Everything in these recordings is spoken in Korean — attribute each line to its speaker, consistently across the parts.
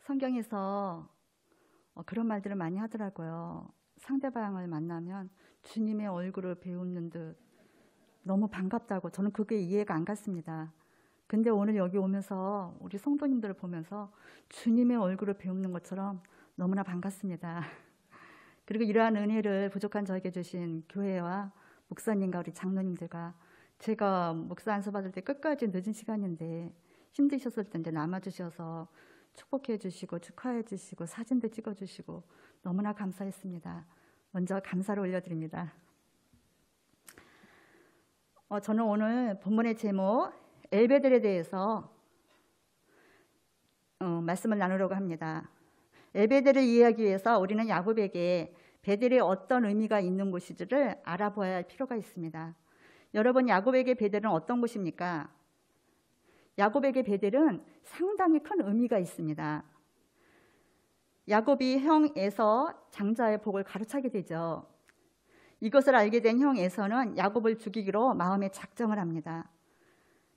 Speaker 1: 성경에서 그런 말들을 많이 하더라고요. 상대방을 만나면 주님의 얼굴을 배우는 듯 너무 반갑다고. 저는 그게 이해가 안 갔습니다. 근데 오늘 여기 오면서 우리 성도님들을 보면서 주님의 얼굴을 배우는 것처럼 너무나 반갑습니다. 그리고 이러한 은혜를 부족한 저에게 주신 교회와 목사님과 우리 장로님들과, 제가 목사 안수 받을 때 끝까지 늦은 시간인데 힘드셨을 텐데 남아주셔서 축복해 주시고 축하해 주시고 사진도 찍어 주시고 너무나 감사했습니다. 먼저 감사를 올려드립니다. 저는 오늘 본문의 제목 엘베델에 대해서 말씀을 나누려고 합니다. 엘베델을 이해하기 위해서 우리는 야곱에게 베델이 어떤 의미가 있는 곳인지를 알아봐야 할 필요가 있습니다. 여러분, 야곱에게 베델은 어떤 곳입니까? 야곱에게 베델은 상당히 큰 의미가 있습니다. 야곱이 형 에서 장자의 복을 가로차게 되죠. 이것을 알게 된 형 에서는 야곱을 죽이기로 마음에 작정을 합니다.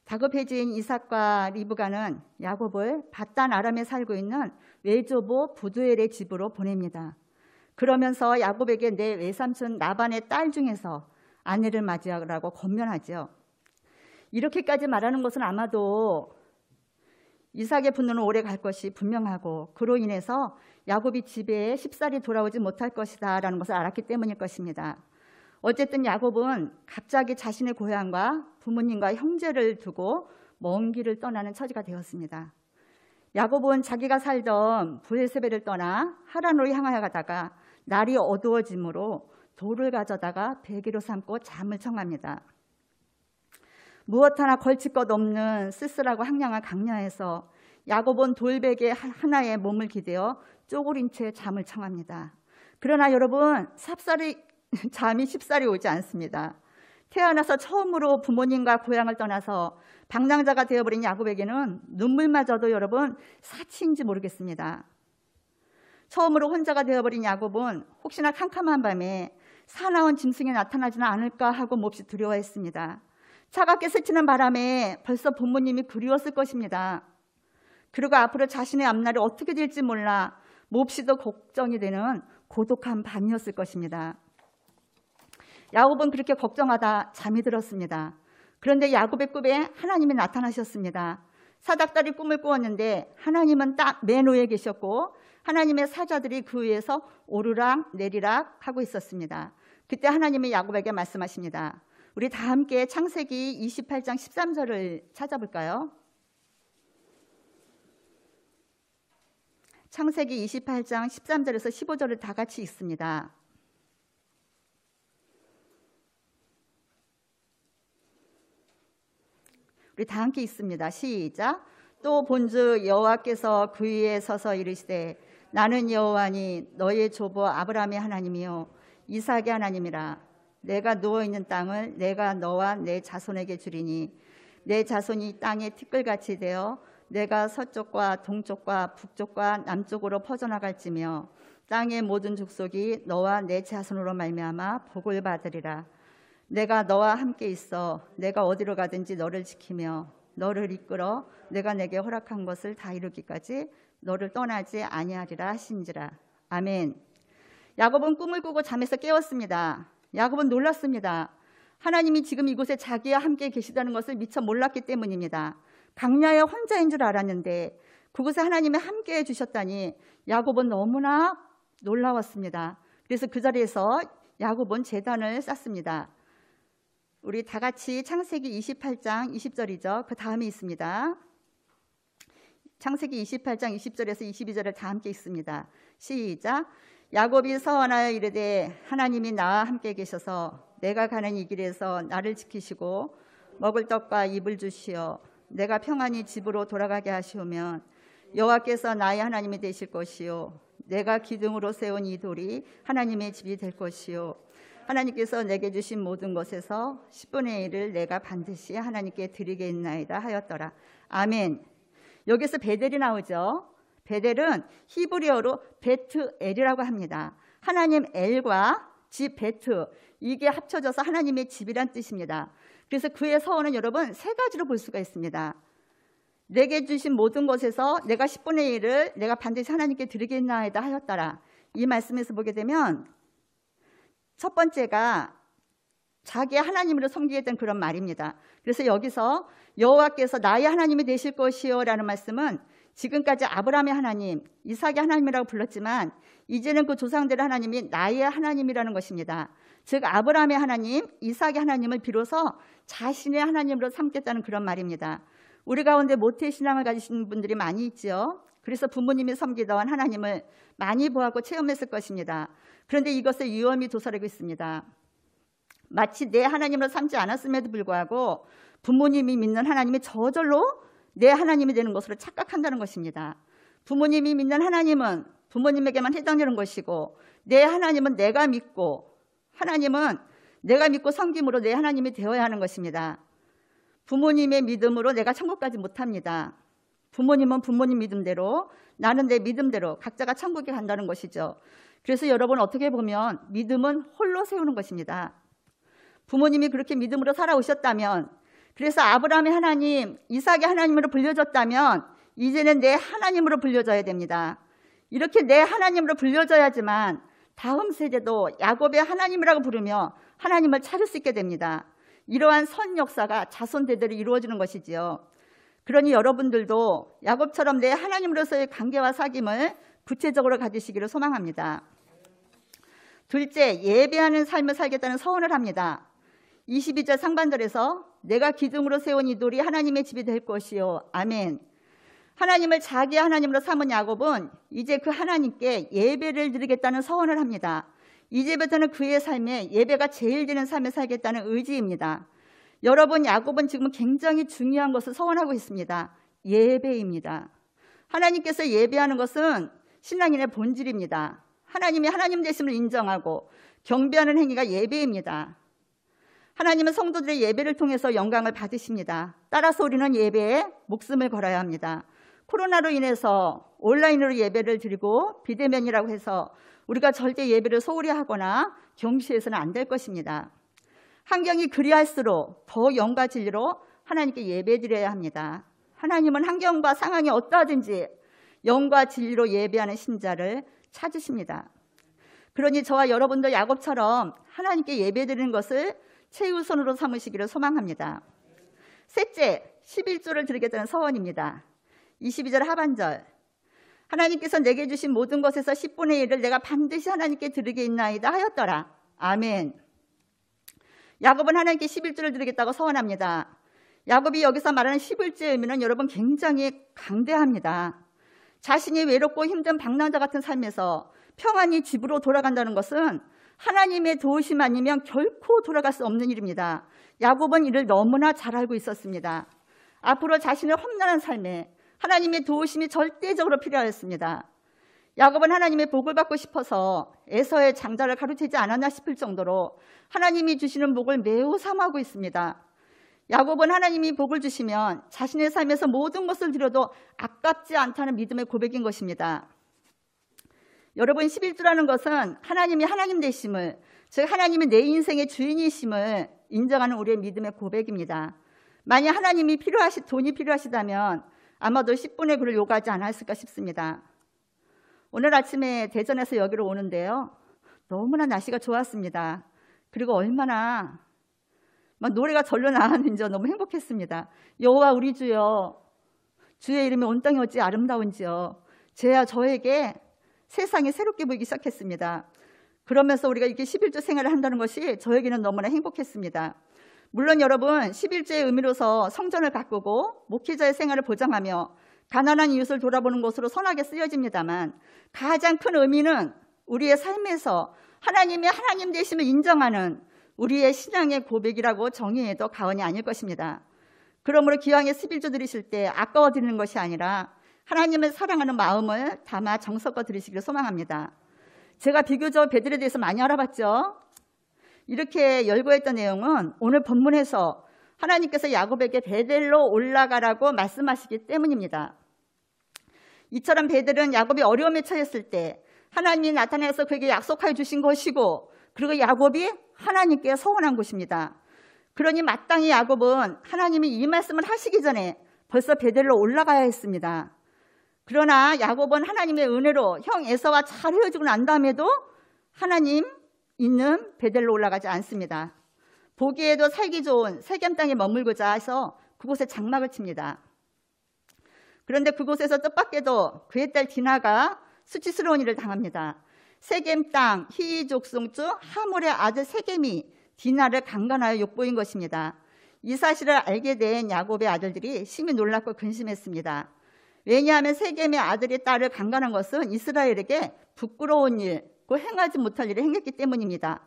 Speaker 1: 다급해진 이삭과 리브가는 야곱을 밧단 아람에 살고 있는 외조부 부두엘의 집으로 보냅니다. 그러면서 야곱에게 내 외삼촌 라반의 딸 중에서 아내를 맞이하라고 권면하죠. 이렇게까지 말하는 것은 아마도 이삭의 분노는 오래 갈 것이 분명하고 그로 인해서 야곱이 집에 쉽사리 돌아오지 못할 것이다 라는 것을 알았기 때문일 것입니다. 어쨌든 야곱은 갑자기 자신의 고향과 부모님과 형제를 두고 먼 길을 떠나는 처지가 되었습니다. 야곱은 자기가 살던 브엘세바를 떠나 하란으로 향하여 가다가 날이 어두워지므로 돌을 가져다가 베개로 삼고 잠을 청합니다. 무엇 하나 걸칠 것 없는 쓸쓸하고 황량한 강야에서 야곱은 돌베개 하나에 몸을 기대어 쪼그린 채 잠을 청합니다. 그러나 여러분, 잠이 쉽사리 오지 않습니다. 태어나서 처음으로 부모님과 고향을 떠나서 방랑자가 되어버린 야곱에게는 눈물마저도 여러분 사치인지 모르겠습니다. 처음으로 혼자가 되어버린 야곱은 혹시나 캄캄한 밤에 사나운 짐승이 나타나지는 않을까 하고 몹시 두려워했습니다. 차갑게 스치는 바람에 벌써 부모님이 그리웠을 것입니다. 그리고 앞으로 자신의 앞날이 어떻게 될지 몰라 몹시도 걱정이 되는 고독한 밤이었을 것입니다. 야곱은 그렇게 걱정하다 잠이 들었습니다. 그런데 야곱의 꿈에 하나님이 나타나셨습니다. 사닥다리 꿈을 꾸었는데 하나님은 딱 맨 위에 계셨고 하나님의 사자들이 그 위에서 오르락 내리락 하고 있었습니다. 그때 하나님이 야곱에게 말씀하십니다. 우리 다 함께 창세기 28장 13절을 찾아볼까요? 창세기 28장 13절에서 15절을 다 같이 읽습니다. 우리 다 함께 읽습니다. 시작. 또 본즉 여호와께서 그 위에 서서 이르시되 나는 여호와니 너의 조부 아브라함의 하나님이요 이삭의 하나님이라. 내가 누워있는 땅을 내가 너와 내 자손에게 주리니 내 자손이 땅에 티끌같이 되어 내가 서쪽과 동쪽과 북쪽과 남쪽으로 퍼져나갈지며 땅의 모든 족속이 너와 내 자손으로 말미암아 복을 받으리라. 내가 너와 함께 있어 내가 어디로 가든지 너를 지키며 너를 이끌어 내가 내게 허락한 것을 다 이루기까지 너를 떠나지 아니하리라 하신지라. 아멘. 야곱은 꿈을 꾸고 잠에서 깨었습니다. 야곱은 놀랐습니다. 하나님이 지금 이곳에 자기와 함께 계시다는 것을 미처 몰랐기 때문입니다. 강야에 혼자인 줄 알았는데 그곳에 하나님이 함께 해주셨다니 야곱은 너무나 놀라웠습니다. 그래서 그 자리에서 야곱은 제단을 쌓습니다. 우리 다 같이 창세기 28장 20절이죠. 그 다음에 있습니다. 창세기 28장 20절에서 22절을 다 함께 읽습니다. 시작. 야곱이 서원하여 이르되 하나님이 나와 함께 계셔서 내가 가는 이 길에서 나를 지키시고 먹을 떡과 입을 주시어 내가 평안히 집으로 돌아가게 하시오면 여호와께서 나의 하나님이 되실 것이요 내가 기둥으로 세운 이 돌이 하나님의 집이 될 것이요 하나님께서 내게 주신 모든 것에서 10분의 1을 내가 반드시 하나님께 드리겠나이다 하였더라. 아멘. 여기서 베델이 나오죠. 베델은 히브리어로 베트엘이라고 합니다. 하나님 엘과 집 베트, 이게 합쳐져서 하나님의 집이란 뜻입니다. 그래서 그의 서원은 여러분 세 가지로 볼 수가 있습니다. 내게 주신 모든 것에서 내가 10분의 1을 내가 반드시 하나님께 드리겠나이다 하였더라. 이 말씀에서 보게 되면 첫 번째가 자기 하나님으로 섬기겠다는 그런 말입니다. 그래서 여기서 여호와께서 나의 하나님이 되실 것이요 라는 말씀은 지금까지 아브라함의 하나님, 이삭의 하나님이라고 불렀지만 이제는 그 조상들의 하나님이 나의 하나님이라는 것입니다. 즉 아브라함의 하나님, 이삭의 하나님을 비로소 자신의 하나님으로 삼겠다는 그런 말입니다. 우리 가운데 모태신앙을 가지신 분들이 많이 있지요. 그래서 부모님이 섬기던 하나님을 많이 보았고 체험했을 것입니다. 그런데 이것을 위험이 도사리고 있습니다. 마치 내 하나님으로 삼지 않았음에도 불구하고 부모님이 믿는 하나님이 저절로 내 하나님이 되는 것으로 착각한다는 것입니다. 부모님이 믿는 하나님은 부모님에게만 해당되는 것이고 내 하나님은 내가 믿고 하나님은 내가 믿고 섬김으로 내 하나님이 되어야 하는 것입니다. 부모님의 믿음으로 내가 천국 가지 못합니다. 부모님은 부모님 믿음대로 나는 내 믿음대로 각자가 천국에 간다는 것이죠. 그래서 여러분 어떻게 보면 믿음은 홀로 세우는 것입니다. 부모님이 그렇게 믿음으로 살아오셨다면 그래서 아브라함의 하나님, 이삭의 하나님으로 불려졌다면 이제는 내 하나님으로 불려져야 됩니다. 이렇게 내 하나님으로 불려져야지만 다음 세대도 야곱의 하나님이라고 부르며 하나님을 찾을 수 있게 됩니다. 이러한 선 역사가 자손 대대로 이루어지는 것이지요. 그러니 여러분들도 야곱처럼 내 하나님으로서의 관계와 사귐을 구체적으로 가지시기를 소망합니다. 둘째, 예배하는 삶을 살겠다는 서원을 합니다. 22절 상반절에서 내가 기둥으로 세운 이 돌이 하나님의 집이 될 것이요. 아멘. 하나님을 자기 하나님으로 삼은 야곱은 이제 그 하나님께 예배를 드리겠다는 서원을 합니다. 이제부터는 그의 삶에 예배가 제일 되는 삶을 살겠다는 의지입니다. 여러분, 야곱은 지금 굉장히 중요한 것을 서원하고 있습니다. 예배입니다. 하나님께서 예배하는 것은 신앙인의 본질입니다. 하나님이 하나님 되심을 인정하고 경배하는 행위가 예배입니다. 하나님은 성도들의 예배를 통해서 영광을 받으십니다. 따라서 우리는 예배에 목숨을 걸어야 합니다. 코로나로 인해서 온라인으로 예배를 드리고 비대면이라고 해서 우리가 절대 예배를 소홀히 하거나 경시해서는 안 될 것입니다. 환경이 그리할수록 더 영과 진리로 하나님께 예배드려야 합니다. 하나님은 환경과 상황이 어떠하든지 영과 진리로 예배하는 신자를 찾으십니다. 그러니 저와 여러분도 야곱처럼 하나님께 예배드리는 것을 최우선으로 삼으시기를 소망합니다. 셋째, 11조를 드리겠다는 서원입니다. 22절 하반절, 하나님께서 내게 주신 모든 것에서 10분의 1을 내가 반드시 하나님께 드리겠나이다 하였더라. 아멘. 야곱은 하나님께 11조를 드리겠다고 서원합니다. 야곱이 여기서 말하는 11조의 의미는 여러분 굉장히 강대합니다. 자신이 외롭고 힘든 방랑자 같은 삶에서 평안히 집으로 돌아간다는 것은 하나님의 도우심 아니면 결코 돌아갈 수 없는 일입니다. 야곱은 이를 너무나 잘 알고 있었습니다. 앞으로 자신의 험난한 삶에 하나님의 도우심이 절대적으로 필요하였습니다. 야곱은 하나님의 복을 받고 싶어서 에서의 장자를 가로채지 않았나 싶을 정도로 하나님이 주시는 복을 매우 사모하고 있습니다. 야곱은 하나님이 복을 주시면 자신의 삶에서 모든 것을 드려도 아깝지 않다는 믿음의 고백인 것입니다. 여러분, 11조라는 것은 하나님이 하나님 되심을, 즉 하나님이 내 인생의 주인이심을 인정하는 우리의 믿음의 고백입니다. 만약 하나님이 돈이 필요하시다면 아마도 10분의 9를 요구하지 않았을까 싶습니다. 오늘 아침에 대전에서 여기로 오는데요, 너무나 날씨가 좋았습니다. 그리고 얼마나 막 노래가 절로 나왔는지 너무 행복했습니다. 여호와 우리 주여, 주의 이름이 온 땅에 어찌 아름다운지요. 저에게 세상이 새롭게 보이기 시작했습니다. 그러면서 우리가 이렇게 11조 생활을 한다는 것이 저에게는 너무나 행복했습니다. 물론 여러분, 11조의 의미로서 성전을 가꾸고 목회자의 생활을 보장하며 가난한 이웃을 돌아보는 것으로 선하게 쓰여집니다만 가장 큰 의미는 우리의 삶에서 하나님의 하나님 되심을 인정하는 우리의 신앙의 고백이라고 정의해도 과언이 아닐 것입니다. 그러므로 기왕에 11조 드리실 때 아까워 드리는 것이 아니라 하나님을 사랑하는 마음을 담아 정성껏 드리시기를 소망합니다. 제가 비교적 베들에 대해서 많이 알아봤죠. 이렇게 열거했던 내용은 오늘 본문에서 하나님께서 야곱에게 베델로 올라가라고 말씀하시기 때문입니다. 이처럼 베델은 야곱이 어려움에 처했을 때 하나님이 나타나서 그에게 약속하여 주신 것이고, 그리고 야곱이 하나님께 서원한 곳입니다. 그러니 마땅히 야곱은 하나님이 이 말씀을 하시기 전에 벌써 베델로 올라가야 했습니다. 그러나 야곱은 하나님의 은혜로 형 에서와 잘 헤어지고 난 다음에도 하나님 있는 베델로 올라가지 않습니다. 보기에도 살기 좋은 세겜 땅에 머물고자 해서 그곳에 장막을 칩니다. 그런데 그곳에서 뜻밖에도 그의 딸 디나가 수치스러운 일을 당합니다. 세겜 땅 히위 족속 중 하몰의 아들 세겜이 디나를 강간하여 욕보인 것입니다. 이 사실을 알게 된 야곱의 아들들이 심히 놀랍고 근심했습니다. 왜냐하면 세겜의 아들이 딸을 강간한 것은 이스라엘에게 부끄러운 일, 그 행하지 못할 일을 행했기 때문입니다.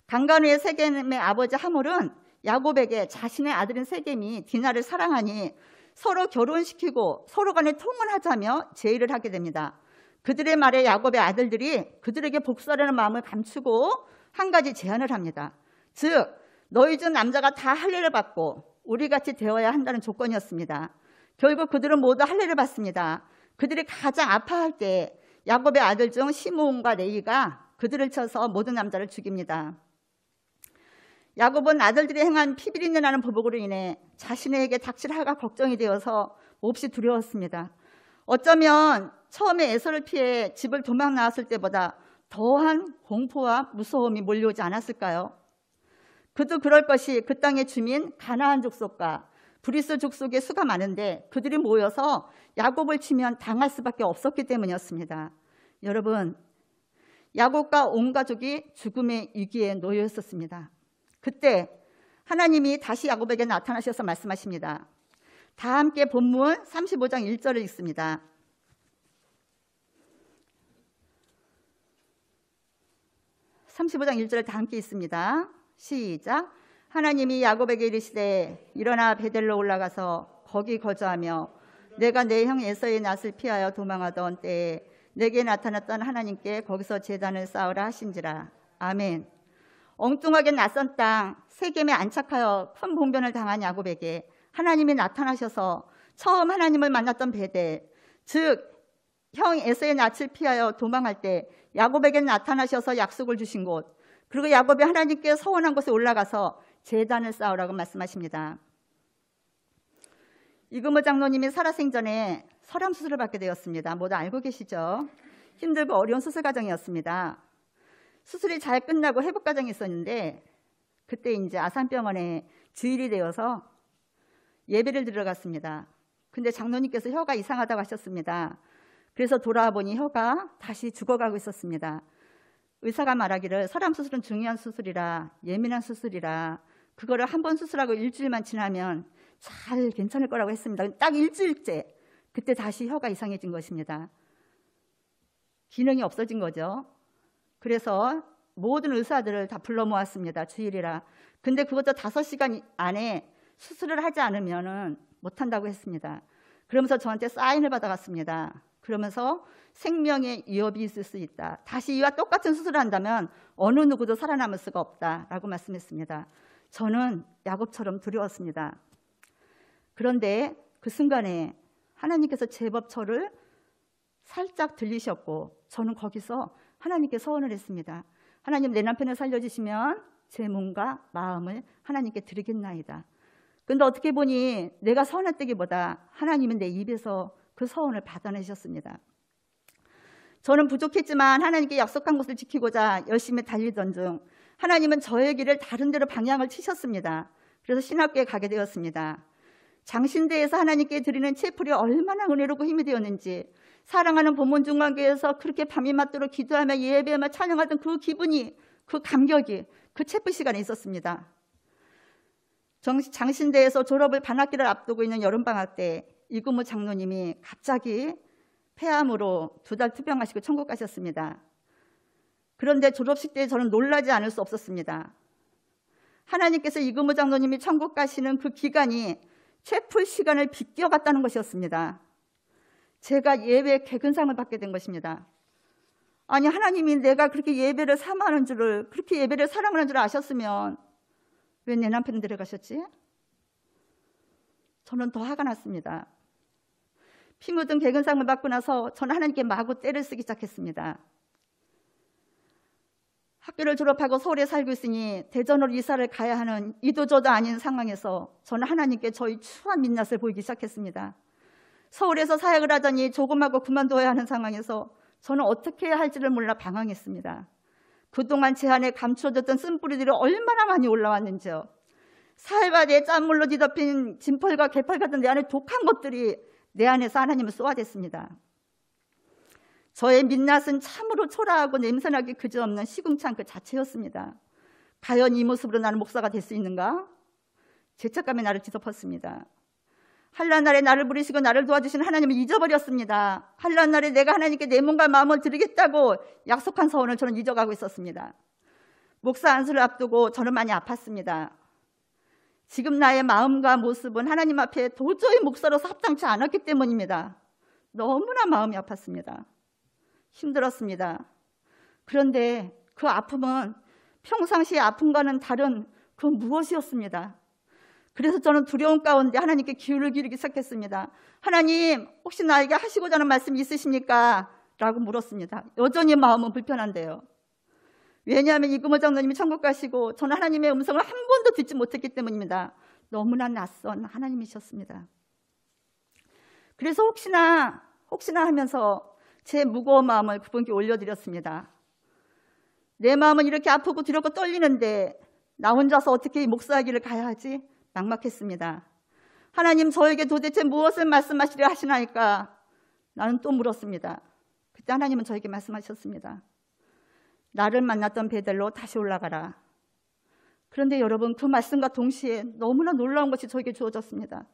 Speaker 1: 강간 후에 세겜의 아버지 하몰은 야곱에게 자신의 아들인 세겜이 디나를 사랑하니 서로 결혼시키고 서로 간에 통혼하자며 제의를 하게 됩니다. 그들의 말에 야곱의 아들들이 그들에게 복수하려는 마음을 감추고 한 가지 제안을 합니다. 즉 너희 중 남자가 다 할례를 받고 우리같이 되어야 한다는 조건이었습니다. 결국 그들은 모두 할례를 받습니다. 그들이 가장 아파할 때 야곱의 아들 중 시므온과 레위가 그들을 쳐서 모든 남자를 죽입니다. 야곱은 아들들이 행한 피비린내 나는 보복으로 인해 자신에게 닥칠 해가 걱정이 되어서 몹시 두려웠습니다. 어쩌면 처음에 에서를 피해 집을 도망 나왔을 때보다 더한 공포와 무서움이 몰려오지 않았을까요? 그도 그럴 것이 그 땅의 주민 가나안 족속과 브리스 족속의 수가 많은데 그들이 모여서 야곱을 치면 당할 수밖에 없었기 때문이었습니다. 여러분, 야곱과 온 가족이 죽음의 위기에 놓여 있었습니다. 그때 하나님이 다시 야곱에게 나타나셔서 말씀하십니다. 다 함께 본문 35장 1절을 읽습니다. 35장 1절을 다 함께 읽습니다. 시작. 하나님이 야곱에게 이르시되 일어나 베델로 올라가서 거기 거주하며 내가 내 형 에서의 낯을 피하여 도망하던 때에 내게 나타났던 하나님께 거기서 제단을 쌓으라 하신지라. 아멘. 엉뚱하게 낯선 땅 세겜에 안착하여 큰 봉변을 당한 야곱에게 하나님이 나타나셔서 처음 하나님을 만났던 베델, 즉 형 에서의 낯을 피하여 도망할 때 야곱에게 나타나셔서 약속을 주신 곳, 그리고 야곱이 하나님께 서원한 곳에 올라가서 제단을 쌓으라고 말씀하십니다. 이금호 장로님이 살아생전에 설암 수술을 받게 되었습니다. 모두 알고 계시죠? 힘들고 어려운 수술 과정이었습니다. 수술이 잘 끝나고 회복 과정이 있었는데 그때 이제 아산병원에 주일이 되어서 예배를 들어갔습니다. 근데 장로님께서 혀가 이상하다고 하셨습니다. 그래서 돌아와 보니 혀가 다시 죽어가고 있었습니다. 의사가 말하기를 설암 수술은 중요한 수술이라, 예민한 수술이라, 그거를 한 번 수술하고 일주일만 지나면 잘 괜찮을 거라고 했습니다. 딱 일주일째 그때 다시 혀가 이상해진 것입니다. 기능이 없어진 거죠. 그래서 모든 의사들을 다 불러 모았습니다. 주일이라. 근데 그것도 5시간 안에 수술을 하지 않으면 못한다고 했습니다. 그러면서 저한테 사인을 받아갔습니다. 그러면서 생명의 위협이 있을 수 있다. 다시 이와 똑같은 수술을 한다면 어느 누구도 살아남을 수가 없다라고 말씀했습니다. 저는 야곱처럼 두려웠습니다. 그런데 그 순간에 하나님께서 제법 저를 살짝 들리셨고 저는 거기서 하나님께 서원을 했습니다. 하나님, 내 남편을 살려주시면 제 몸과 마음을 하나님께 드리겠나이다. 그런데 어떻게 보니 내가 서원했다기보다 하나님은 내 입에서 그 서원을 받아내셨습니다. 저는 부족했지만 하나님께 약속한 것을 지키고자 열심히 달리던 중 하나님은 저의 길을 다른 데로 방향을 치셨습니다. 그래서 신학교에 가게 되었습니다. 장신대에서 하나님께 드리는 채플이 얼마나 은혜롭고 힘이 되었는지, 사랑하는 본문중앙교회에서 그렇게 밤이 맞도록 기도하며 예배하며 찬양하던 그 기분이, 그 감격이 그 채플 시간에 있었습니다. 장신대에서 졸업을 반학기를 앞두고 있는 여름방학 때 이금호 장로님이 갑자기 폐암으로 2달 투병하시고 천국 가셨습니다. 그런데 졸업식 때 저는 놀라지 않을 수 없었습니다. 하나님께서 이금호 장로님이 천국 가시는 그 기간이 채플 시간을 비껴갔다는 것이었습니다. 제가 예배 개근상을 받게 된 것입니다. 아니, 하나님이 내가 그렇게 예배를 사모하는 줄을, 그렇게 예배를 사랑하는 줄 아셨으면 왜 내 남편을 데려가셨지? 저는 더 화가 났습니다. 피 묻은 개근상을 받고 나서 저는 하나님께 마구 떼를 쓰기 시작했습니다. 학교를 졸업하고 서울에 살고 있으니 대전으로 이사를 가야 하는 이도저도 아닌 상황에서 저는 하나님께 저희 추한 민낯을 보이기 시작했습니다. 서울에서 사역을 하더니 조금하고 그만둬야 하는 상황에서 저는 어떻게 해야 할지를 몰라 방황했습니다. 그동안 제 안에 감추어졌던 쓴뿌리들이 얼마나 많이 올라왔는지요. 살바지에 짠물로 뒤덮인 진펄과 개펄 같은 내 안에 독한 것들이 내 안에서 하나님을 쏘아댔습니다. 저의 민낯은 참으로 초라하고 냄새나기 그지없는 시궁창 그 자체였습니다. 과연 이 모습으로 나는 목사가 될 수 있는가? 죄책감이 나를 뒤덮었습니다. 한란 날에 나를 부르시고 나를 도와주신 하나님을 잊어버렸습니다. 한란 날에 내가 하나님께 내 몸과 마음을 드리겠다고 약속한 서원을 저는 잊어가고 있었습니다. 목사 안수를 앞두고 저는 많이 아팠습니다. 지금 나의 마음과 모습은 하나님 앞에 도저히 목사로서 합당치 않았기 때문입니다. 너무나 마음이 아팠습니다. 힘들었습니다. 그런데 그 아픔은 평상시의 아픔과는 다른 그 무엇이었습니다. 그래서 저는 두려움 가운데 하나님께 귀를 기울이기 시작했습니다. 하나님, 혹시 나에게 하시고자 하는 말씀이 있으십니까? 라고 물었습니다. 여전히 마음은 불편한데요. 왜냐하면 이금호 장로님이 천국 가시고 저는 하나님의 음성을 한 번도 듣지 못했기 때문입니다. 너무나 낯선 하나님이셨습니다. 그래서 혹시나 하면서 제 무거운 마음을 그분께 올려드렸습니다. 내 마음은 이렇게 아프고 두렵고 떨리는데 나 혼자서 어떻게 이 목사하기를 가야 하지? 막막했습니다. 하나님, 저에게 도대체 무엇을 말씀하시려 하시나이까? 나는 또 물었습니다. 그때 하나님은 저에게 말씀하셨습니다. 나를 만났던 베델로 다시 올라가라. 그런데 여러분, 그 말씀과 동시에 너무나 놀라운 것이 저에게 주어졌습니다.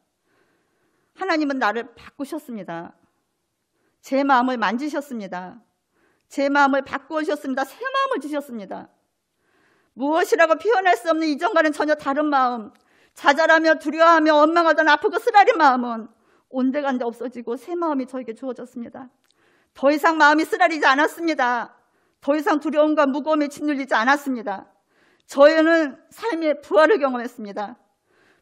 Speaker 1: 하나님은 나를 바꾸셨습니다. 제 마음을 만지셨습니다. 제 마음을 바꾸셨습니다. 새 마음을 주셨습니다. 무엇이라고 표현할 수 없는 이전과는 전혀 다른 마음, 자잘하며 두려워하며 원망하던 아프고 쓰라린 마음은 온데간데 없어지고 새 마음이 저에게 주어졌습니다. 더 이상 마음이 쓰라리지 않았습니다. 더 이상 두려움과 무거움에 짓눌리지 않았습니다. 저희는 삶의 부활을 경험했습니다.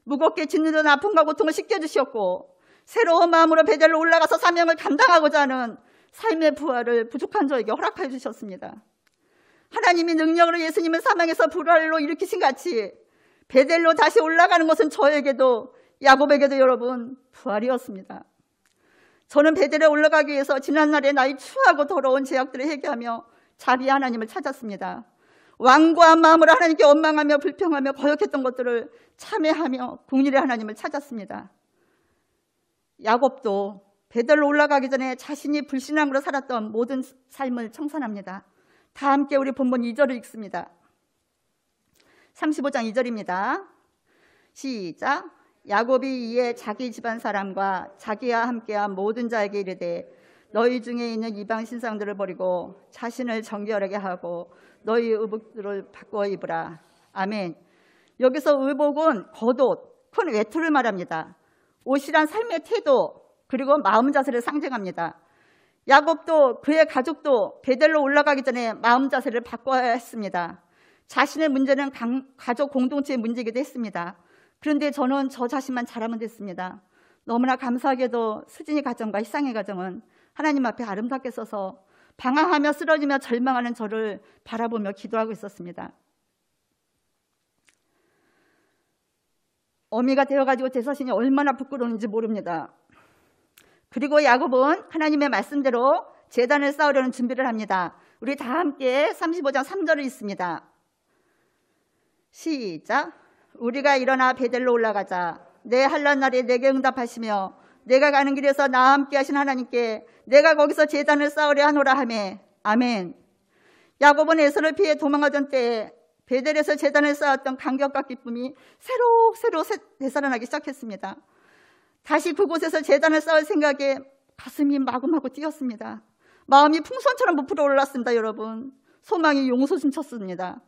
Speaker 1: 무겁게 짓누른 아픔과 고통을 씻겨주셨고 새로운 마음으로 베델로 올라가서 사명을 감당하고자 하는 삶의 부활을 부족한 저에게 허락해 주셨습니다. 하나님이 능력으로 예수님을 사망에서 부활로 일으키신 같이 베델로 다시 올라가는 것은 저에게도 야곱에게도 여러분 부활이었습니다. 저는 베델에 올라가기 위해서 지난날에 나의 추하고 더러운 죄악들을 회개하며 자비의 하나님을 찾았습니다. 완고한 마음으로 하나님께 원망하며 불평하며 거역했던 것들을 참회하며 긍휼의 하나님을 찾았습니다. 야곱도 베델로 올라가기 전에 자신이 불신앙으로 살았던 모든 삶을 청산합니다. 다 함께 우리 본문 2절을 읽습니다. 35장 2절입니다. 시작. 야곱이 이에 자기 집안 사람과 자기와 함께한 모든 자에게 이르되 너희 중에 있는 이방 신상들을 버리고 자신을 정결하게 하고 너희 의복들을 바꿔 입으라. 아멘. 여기서 의복은 겉옷, 큰 외투를 말합니다. 옷이란 삶의 태도 그리고 마음 자세를 상징합니다. 야곱도 그의 가족도 베델로 올라가기 전에 마음 자세를 바꿔야 했습니다. 자신의 문제는 가족 공동체의 문제이기도 했습니다. 그런데 저는 저 자신만 잘하면 됐습니다. 너무나 감사하게도 수진이 가정과 희상의 가정은 하나님 앞에 아름답게 서서 방황하며 쓰러지며 절망하는 저를 바라보며 기도하고 있었습니다. 어미가 되어가지고 제 자신이 얼마나 부끄러운지 모릅니다. 그리고 야곱은 하나님의 말씀대로 제단을 쌓으려는 준비를 합니다. 우리 다 함께 35장 3절을 읽습니다. 시작. 우리가 일어나 베델로 올라가자. 내 한란 날에 내게 응답하시며 내가 가는 길에서 나와 함께 하신 하나님께 내가 거기서 제단을 쌓으려 하노라 하매. 아멘. 야곱은 에서를 피해 도망하던 때에 베델에서 제단을 쌓았던 감격과 기쁨이 새로 되살아나기 시작했습니다. 다시 그곳에서 제단을 쌓을 생각에 가슴이 마구마구 뛰었습니다. 마음이 풍선처럼 부풀어 올랐습니다. 여러분, 소망이 용솟음쳤습니다.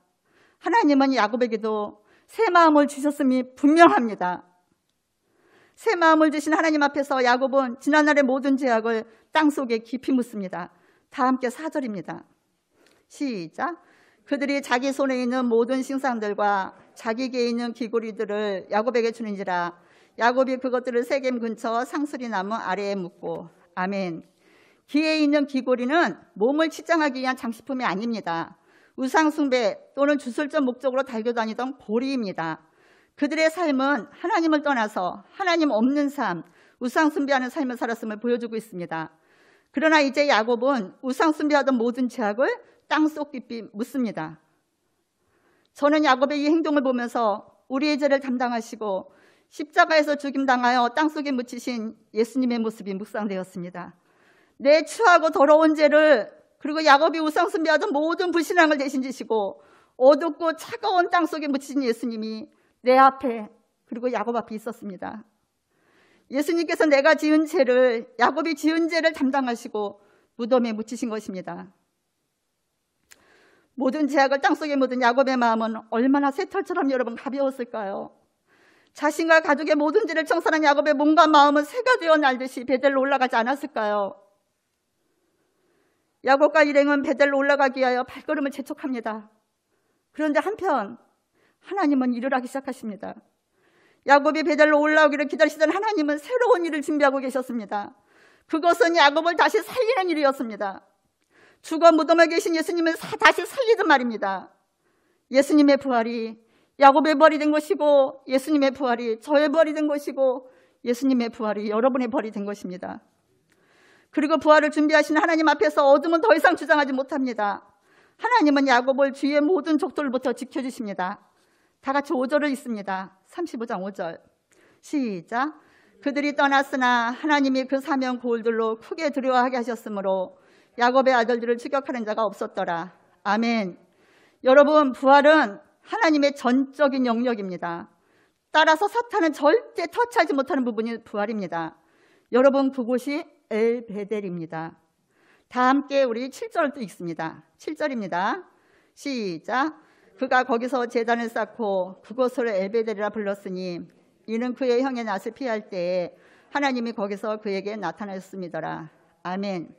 Speaker 1: 하나님은 야곱에게도 새 마음을 주셨음이 분명합니다. 새 마음을 주신 하나님 앞에서 야곱은 지난날의 모든 죄악을 땅속에 깊이 묻습니다. 다 함께 4절입니다. 시작. 그들이 자기 손에 있는 모든 신상들과 자기에게 있는 귀고리들을 야곱에게 주는지라. 야곱이 그것들을 세겜 근처 상수리 나무 아래에 묻고. 아멘. 귀에 있는 귀고리는 몸을 치장하기 위한 장식품이 아닙니다. 우상숭배 또는 주술적 목적으로 달겨다니던 고리입니다. 그들의 삶은 하나님을 떠나서 하나님 없는 삶, 우상숭배하는 삶을 살았음을 보여주고 있습니다. 그러나 이제 야곱은 우상숭배하던 모든 죄악을 땅속 깊이 묻습니다. 저는 야곱의 이 행동을 보면서 우리의 죄를 담당하시고 십자가에서 죽임당하여 땅속에 묻히신 예수님의 모습이 묵상되었습니다. 내 추하고 더러운 죄를, 그리고 야곱이 우상숭배하던 모든 불신앙을 대신 지시고 어둡고 차가운 땅속에 묻히신 예수님이 내 앞에, 그리고 야곱 앞에 있었습니다. 예수님께서 내가 지은 죄를, 야곱이 지은 죄를 담당하시고 무덤에 묻히신 것입니다. 모든 죄악을 땅속에 묻은 야곱의 마음은 얼마나 쇠털처럼 여러분 가벼웠을까요? 자신과 가족의 모든 죄를 청산한 야곱의 몸과 마음은 새가 되어 날듯이 베델로 올라가지 않았을까요? 야곱과 일행은 베델로 올라가기 위하여 발걸음을 재촉합니다. 그런데 한편 하나님은 일을 하기 시작하십니다. 야곱이 베델로 올라오기를 기다리시던 하나님은 새로운 일을 준비하고 계셨습니다. 그것은 야곱을 다시 살리는 일이었습니다. 죽어 무덤에 계신 예수님을 다시 살리던 말입니다. 예수님의 부활이 야곱의 부활이 된 것이고, 예수님의 부활이 저의 부활이 된 것이고, 예수님의 부활이 여러분의 부활이 된 것입니다. 그리고 부활을 준비하신 하나님 앞에서 어둠은 더 이상 주장하지 못합니다. 하나님은 야곱을 주위의 모든 적들로부터 지켜주십니다. 다 같이 5절을 읽습니다. 35장 5절 시작. 그들이 떠났으나 하나님이 그 사명 고울들로 크게 두려워하게 하셨으므로 야곱의 아들들을 추격하는 자가 없었더라. 아멘. 여러분, 부활은 하나님의 전적인 영역입니다. 따라서 사탄은 절대 터치하지 못하는 부분이 부활입니다. 여러분, 그곳이 엘베델입니다. 다 함께 우리 7절을 또 읽습니다. 7절입니다. 시작. 그가 거기서 제단을 쌓고 그곳을 엘베델이라 불렀으니 이는 그의 형의 낯을 피할 때에 하나님이 거기서 그에게 나타나셨음이더라. 아멘.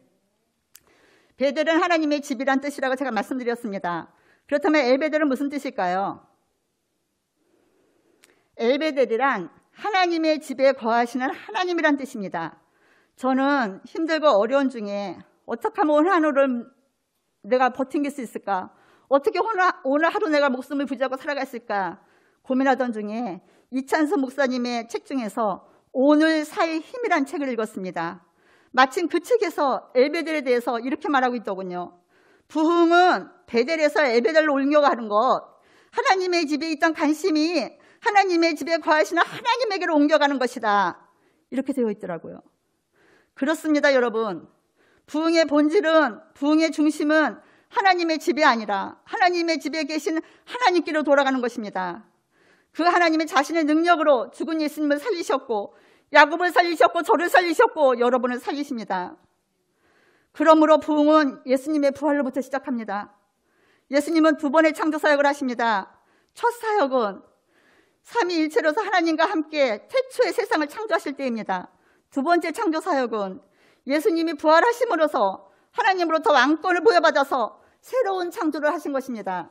Speaker 1: 베델은 하나님의 집이란 뜻이라고 제가 말씀드렸습니다. 그렇다면 엘베델은 무슨 뜻일까요? 엘베델이란 하나님의 집에 거하시는 하나님이란 뜻입니다. 저는 힘들고 어려운 중에 어떻게 하면 오늘 하루를 내가 버팅길 수 있을까? 어떻게 오늘 하루 내가 목숨을 부지하고 살아갔을까? 고민하던 중에 이찬수 목사님의 책 중에서 오늘 살 힘이란 책을 읽었습니다. 마침 그 책에서 엘베델에 대해서 이렇게 말하고 있더군요. 부흥은 베델에서 엘베델로 옮겨가는 것, 하나님의 집에 있던 관심이 하나님의 집에 거하시는 하나님에게로 옮겨가는 것이다. 이렇게 되어 있더라고요. 그렇습니다, 여러분. 부흥의 본질은, 부흥의 중심은 하나님의 집이 아니라 하나님의 집에 계신 하나님께로 돌아가는 것입니다. 그 하나님의 자신의 능력으로 죽은 예수님을 살리셨고, 야곱을 살리셨고, 저를 살리셨고, 여러분을 살리십니다. 그러므로 부흥은 예수님의 부활로부터 시작합니다. 예수님은 2번의 창조 사역을 하십니다. 첫 사역은 삼위일체로서 하나님과 함께 태초의 세상을 창조하실 때입니다. 2번째 창조 사역은 예수님이 부활하심으로써 하나님으로부터 왕권을 부여받아서 새로운 창조를 하신 것입니다.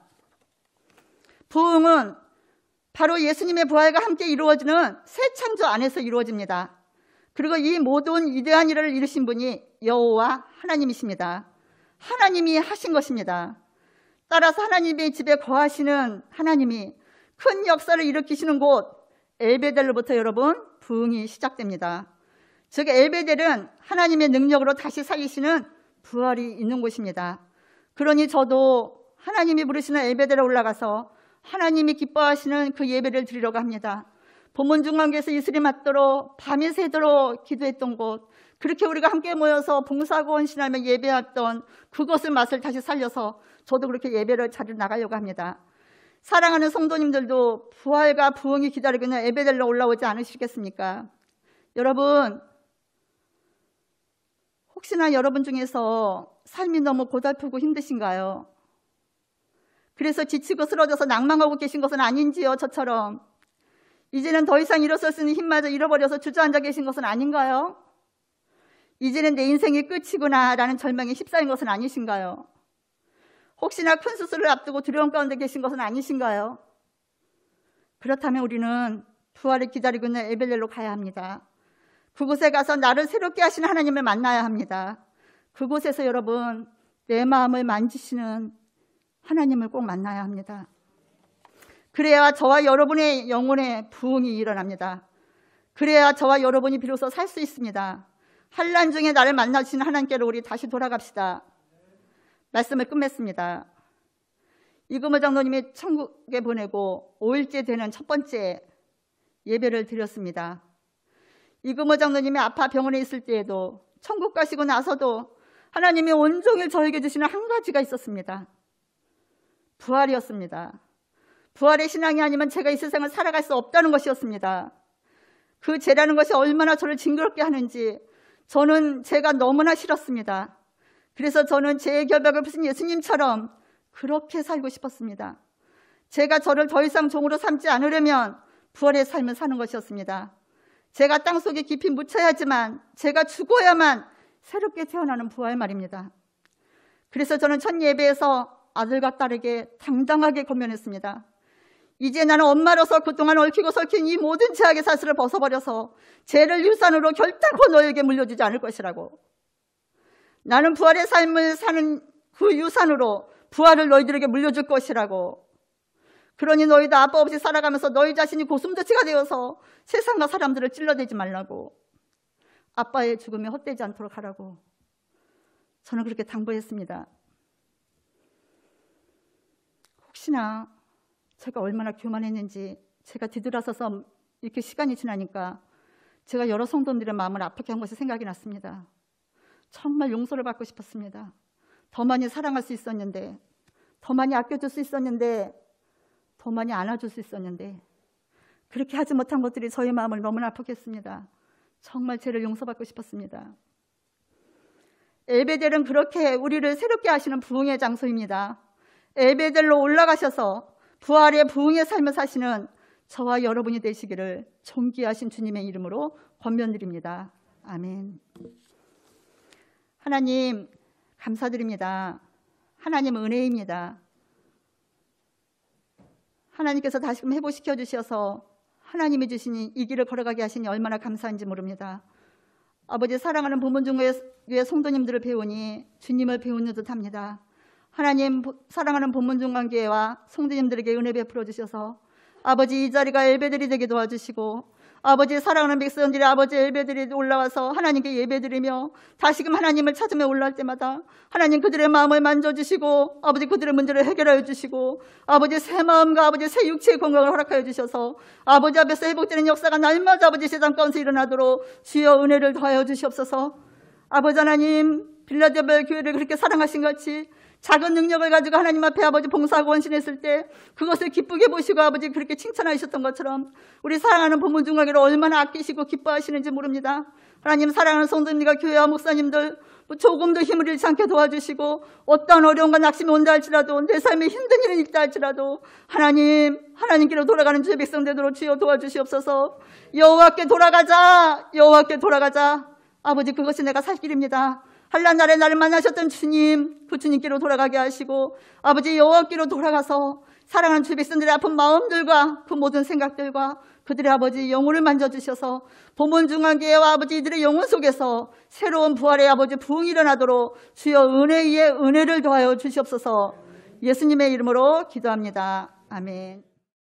Speaker 1: 부흥은 바로 예수님의 부활과 함께 이루어지는 새 창조 안에서 이루어집니다. 그리고 이 모든 위대한 일을 이루신 분이 여호와 하나님이십니다. 하나님이 하신 것입니다. 따라서 하나님의 집에 거하시는 하나님이 큰 역사를 일으키시는 곳 엘베델로부터 여러분 부흥이 시작됩니다. 즉 엘베델은 하나님의 능력으로 다시 살리시는 부활이 있는 곳입니다. 그러니 저도 하나님이 부르시는 엘베델에 올라가서 하나님이 기뻐하시는 그 예배를 드리려고 합니다. 본문 중앙교에서 이슬이 맞도록 밤이 새도록 기도했던 곳, 그렇게 우리가 함께 모여서 봉사하고 헌신하며 예배했던 그것의 맛을 다시 살려서 저도 그렇게 예배를 자주 나가려고 합니다. 사랑하는 성도님들도 부활과 부흥이 기다리고 있는 엘베델로 올라오지 않으시겠습니까? 여러분, 혹시나 여러분 중에서 삶이 너무 고달프고 힘드신가요? 그래서 지치고 쓰러져서 낭망하고 계신 것은 아닌지요? 저처럼 이제는 더 이상 일어설 수 있는 힘마저 잃어버려서 주저앉아 계신 것은 아닌가요? 이제는 내 인생이 끝이구나 라는 절망에 휩싸인 것은 아니신가요? 혹시나 큰 수술을 앞두고 두려움 가운데 계신 것은 아니신가요? 그렇다면 우리는 부활을 기다리고 있는 엘베델로 가야 합니다. 그곳에 가서 나를 새롭게 하시는 하나님을 만나야 합니다. 그곳에서 여러분 내 마음을 만지시는 하나님을 꼭 만나야 합니다. 그래야 저와 여러분의 영혼의 부흥이 일어납니다. 그래야 저와 여러분이 비로소 살 수 있습니다. 환난 중에 나를 만나주신 하나님께로 우리 다시 돌아갑시다. 말씀을 끝맺습니다. 이금호 장로님이 천국에 보내고 5일째 되는 첫 번째 예배를 드렸습니다. 이금호 장로님이 아파 병원에 있을 때에도 천국 가시고 나서도 하나님이 온종일 저에게 주시는 한 가지가 있었습니다. 부활이었습니다. 부활의 신앙이 아니면 제가 이 세상을 살아갈 수 없다는 것이었습니다. 그 죄라는 것이 얼마나 저를 징그럽게 하는지 저는 제가 너무나 싫었습니다. 그래서 저는 죄의 결박을 푸신 예수님처럼 그렇게 살고 싶었습니다. 제가 저를 더 이상 종으로 삼지 않으려면 부활의 삶을 사는 것이었습니다. 제가 땅속에 깊이 묻혀야지만, 제가 죽어야만 새롭게 태어나는 부활 말입니다. 그래서 저는 첫 예배에서 아들과 딸에게 당당하게 권면했습니다. 이제 나는 엄마로서 그동안 얽히고 설킨 이 모든 죄악의 사슬을 벗어버려서 죄를 유산으로 결단코 너에게 물려주지 않을 것이라고. 나는 부활의 삶을 사는 그 유산으로 부활을 너희들에게 물려줄 것이라고. 그러니 너희도 아빠 없이 살아가면서 너희 자신이 고슴도치가 되어서 세상과 사람들을 찔러대지 말라고. 아빠의 죽음이 헛되지 않도록 하라고. 저는 그렇게 당부했습니다. 혹시나 제가 얼마나 교만했는지 제가 뒤돌아서서 이렇게 시간이 지나니까 제가 여러 성도님들의 마음을 아프게 한 것이 생각이 났습니다. 정말 용서를 받고 싶었습니다. 더 많이 사랑할 수 있었는데, 더 많이 아껴줄 수 있었는데, 더 많이 안아줄 수 있었는데 그렇게 하지 못한 것들이 저의 마음을 너무나 아프게 했습니다. 정말 죄를 용서받고 싶었습니다. 엘베델은 그렇게 우리를 새롭게 하시는 부흥의 장소입니다. 엘베델로 올라가셔서 부활의 부흥의 삶을 사시는 저와 여러분이 되시기를 존귀하신 주님의 이름으로 권면드립니다. 아멘. 하나님 감사드립니다. 하나님 은혜입니다. 하나님께서 다시금 회복시켜 주셔서 하나님이 주신 이 길을 걸어가게 하시니 얼마나 감사한지 모릅니다. 아버지 사랑하는 본문중교회 성도님들을 배우니 주님을 배우는 듯합니다. 하나님 사랑하는 본문중간교회와 성도님들에게 은혜 베풀어 주셔서 아버지 이 자리가 엘베들이 되게 도와주시고 아버지 사랑하는 백성들이 아버지 엘베들이 올라와서 하나님께 예배드리며 다시금 하나님을 찾으며 올라올 때마다 하나님 그들의 마음을 만져주시고 아버지 그들의 문제를 해결하여 주시고 아버지 새 마음과 아버지 새 육체의 건강을 허락하여 주셔서 아버지 앞에서 회복되는 역사가 날마다 아버지 세상 가운데서 일어나도록 주여 은혜를 더하여 주시옵소서. 아버지 하나님 빌라델비아 교회를 그렇게 사랑하신 같이 작은 능력을 가지고 하나님 앞에 아버지 봉사하고 헌신했을 때 그것을 기쁘게 보시고 아버지 그렇게 칭찬하셨던 것처럼 우리 사랑하는 본문중앙교회를 얼마나 아끼시고 기뻐하시는지 모릅니다. 하나님 사랑하는 성도님과 교회와 목사님들 조금도 힘을 잃지 않게 도와주시고 어떠한 어려움과 낙심이 온다 할지라도 내 삶에 힘든 일이 있다 할지라도 하나님께로 돌아가는 주의 백성되도록 주여 도와주시옵소서. 여호와께 돌아가자. 여호와께 돌아가자. 아버지 그것이 내가 살 길입니다. 한란 날에 나를 만나셨던 주님, 그 주님께로 돌아가게 하시고 아버지 여호와께로 돌아가서 사랑하는 주의 백성들의 아픈 마음들과 그 모든 생각들과 그들의 아버지 영혼을 만져주셔서 본문중앙교회와 아버지 이들의 영혼 속에서 새로운 부활의 아버지 부흥이 일어나도록 주여 은혜 위에 은혜를 더하여 주시옵소서. 예수님의 이름으로 기도합니다. 아멘.